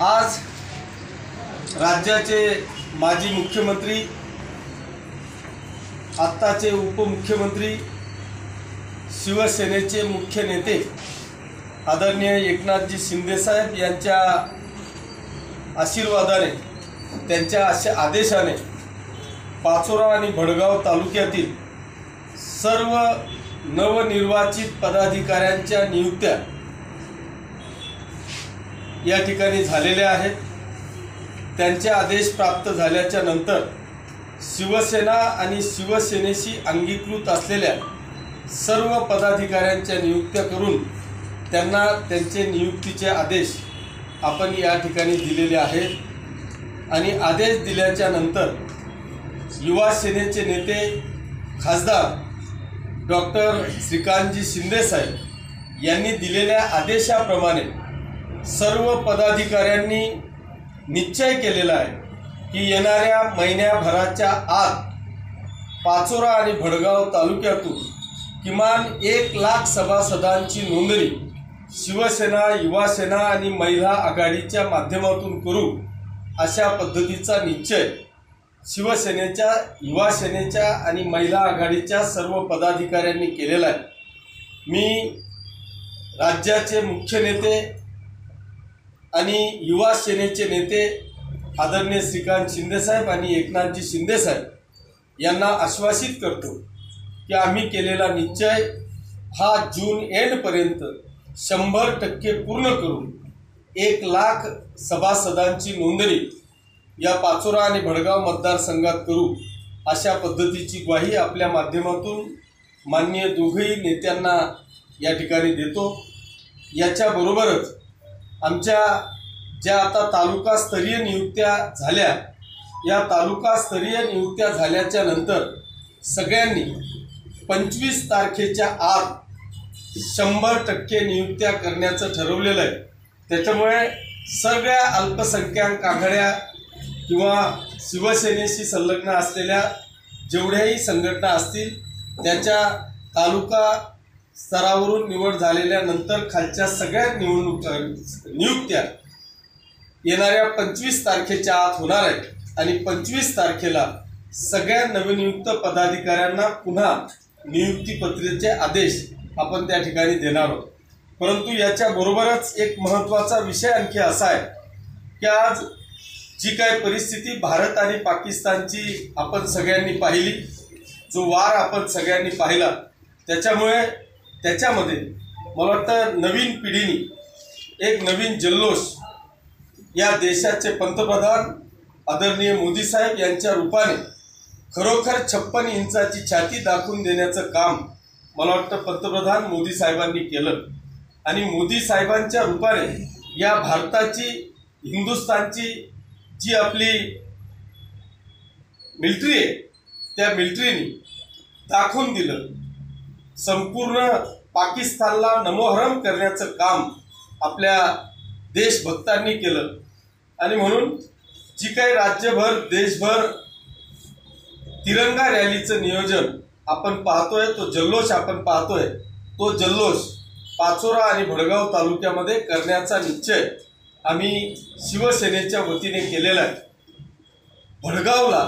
आज राज्याचे माजी मुख्यमंत्री, आत्ताचे उपमुख्यमंत्री, शिवसेनेचे मुख्य नेते आदरणीय एकनाथजी शिंदे साहेब यांच्या आशीर्वादाने, त्यांच्या आदेशाने पाचोरा आणि भडगाव तालुक्यातील सर्व नवनिर्वाचित पदाधिकाऱ्यांच्या नियुक्त्या या ठिकाणी झालेल्या आहेत। त्यांचे आदेश प्राप्त झाल्याच्या नंतर शिवसेना आणि शिवसेनेशी अंगीकृत असलेल्या सर्व पदाधिकाऱ्यांच्या नियुक्त्या करून त्यांना त्यांचे नियुक्तीचे आदेश आपण या ठिकाणी दिलेले आहेत। आणि आदेश दिल्याच्या नंतर युवा सेनेचे नेते खासदार डॉक्टर श्रीकांतजी शिंदे साहेब यांनी दिलेल्या आदेशाप्रमाणे सर्व पदाधिकाऱ्यांनी निश्चय केलेला आहे की येणाऱ्या महिन्याभराच्या आत पाचोरा आणि भडगाव तालुक्यातून किमान 1 लाख सभासदांची नोंदणी शिवसेना, युवासेना आणि महिला आघाडीच्या माध्यमातून करू, अशा पद्धतीचा निश्चय शिवसेनेच्या, युवासेनेच्या आणि महिला आघाडीच्या सर्व पदाधिकाऱ्यांनी केलेला आहे। मी राज्याचे मुख्य नेते आणि युवा सेनेचे नेते आदरणीय श्रीकांत शिंदे साहेब आणि एकनाथजी शिंदे साहेब यांना आश्वासित करतो की आम्ही केलेला निश्चय हा जून एंडपर्यंत 100% पूर्ण करून 1 लाख सभासदांची नोंदणी या पाचोरा आणि भडगाव मतदारसंघात करू, अशा पद्धतीची ग्वाही आपल्या माध्यमातून माननीय दोघेही नेत्यांना या ठिकाणी देतो। याच्याबरोबरच आमच्या ज्या आता तालुकास्तरीय नियुक्त्या झाल्या, या तालुकास्तरीय नियुक्त्या झाल्याच्या नंतर सगळ्यांनी 25 तारखेच्या आत 100% नियुक्त्या करण्याचं ठरवलेलं आहे। त्याच्यामुळे सगळ्या अल्पसंख्याक आघाड्या किंवा शिवसेनेशी संलग्न असलेल्या जेवढ्याही संघटना असतील त्याच्या तालुका स्तरावरून निवड झालेल्यानंतर खालच्या सगळ्या नियुक्त्या येणाऱ्या 25 तारखेच्या आत होणार आहेत आणि 25 तारखेला सगळ्या नवनियुक्त पदाधिकाऱ्यांना पुन्हा नियुक्तीपत्राचे आदेश आपण त्या ठिकाणी देणार आहोत। परंतु याच्याबरोबरच एक महत्त्वाचा विषय आणखी असा आहे की आज जी काही परिस्थिती भारत आणि पाकिस्तानची आपण सगळ्यांनी पाहिली, जो वार आपण सगळ्यांनी पाहिला, त्याच्यामध्ये मला वाटतं नवीन पिढीने एक नवीन जल्लोष या देशाचे पंतप्रधान आदरणीय मोदी साहेब यांच्या रूपाने खरोखर 56 इंचाची छाती दाखवून देण्याचं काम मला वाटतं पंतप्रधान मोदी साहेबांनी केलं। आणि मोदी साहेबांच्या रूपाने या भारताची, हिंदुस्थानची जी आपली मिलिटरी आहे, त्या मिलिटरीने दाखवून दिलं, संपूर्ण पाकिस्तानला नमोहरम करण्याचं काम आपल्या देशभक्तांनी केलं। आणि म्हणून जी काही राज्यभर, देशभर तिरंगा रॅलीचं नियोजन आपण पाहतोय, तो जल्लोष आपण पाहतोय, तो जल्लोष पाचोरा आणि भडगाव तालुक्यामध्ये करण्याचा निश्चय आम्ही शिवसेनेच्या वतीने केलेला आहे। भडगावला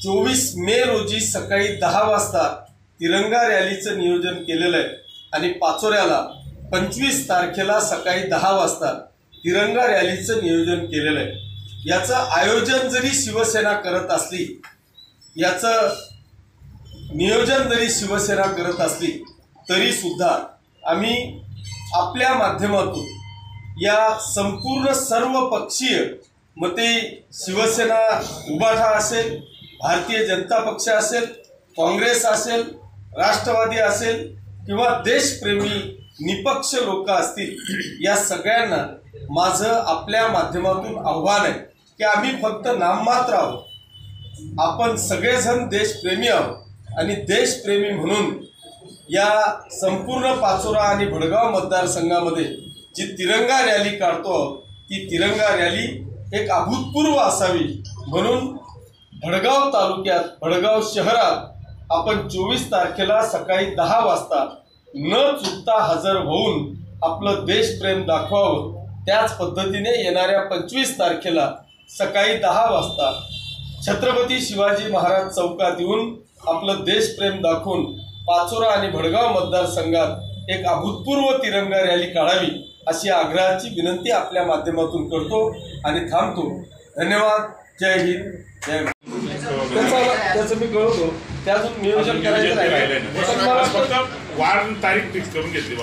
24 मे रोजी सकाळी 10 वाजता तिरंगा रॅलीचं नियोजन केलेलं आहे आणि पाचोऱ्याला 25 तारखेला सकाळी 10 वाजता तिरंगा रॅलीचं नियोजन केलेलं आहे। याचं आयोजन जरी शिवसेना करत असली, याचं नियोजन जरी शिवसेना करत असली, तरी सुद्धा आम्ही आपल्या माध्यमातून या संपूर्ण सर्व पक्षीय, मग ते शिवसेना उभाठा असेल, भारतीय जनता पक्ष असेल, काँग्रेस असेल, राष्ट्रवादी असेल किंवा देशप्रेमी निपक्ष लोक असतील, या सगळ्यांना माझं आपल्या माध्यमातून आव्हान आहे की आम्ही फक्त नाममात्र आहोत, आपण सगळेजण देशप्रेमी आहोत। आणि देशप्रेमी म्हणून या संपूर्ण पाचोरा आणि भडगाव मतदारसंघामध्ये जी तिरंगा रॅली काढतो, ती तिरंगा रॅली एक अभूतपूर्व असावी म्हणून भडगाव तालुक्यात, भडगाव शहरात आपण 24 तारखेला सकाळी 10 वाजता न चुकता हजर होऊन आपलं देशप्रेम दाखवावं, त्याच पद्धतीने येणाऱ्या 25 तारखेला सकाळी 10 वाजता छत्रपती शिवाजी महाराज चौकात येऊन आपलं देशप्रेम दाखवून पाचोरा आणि भडगाव मतदारसंघात एक अभूतपूर्व तिरंगा रॅली काढावी अशी आग्रहाची विनंती आपल्या माध्यमातून करतो आणि थांबतो. धन्यवाद. जय हिंद. जय त्याचं मी कळवतो. ते अजून नियोजन करायचं राहिलं. फक्त वार तारीख फिक्स करून घेतली.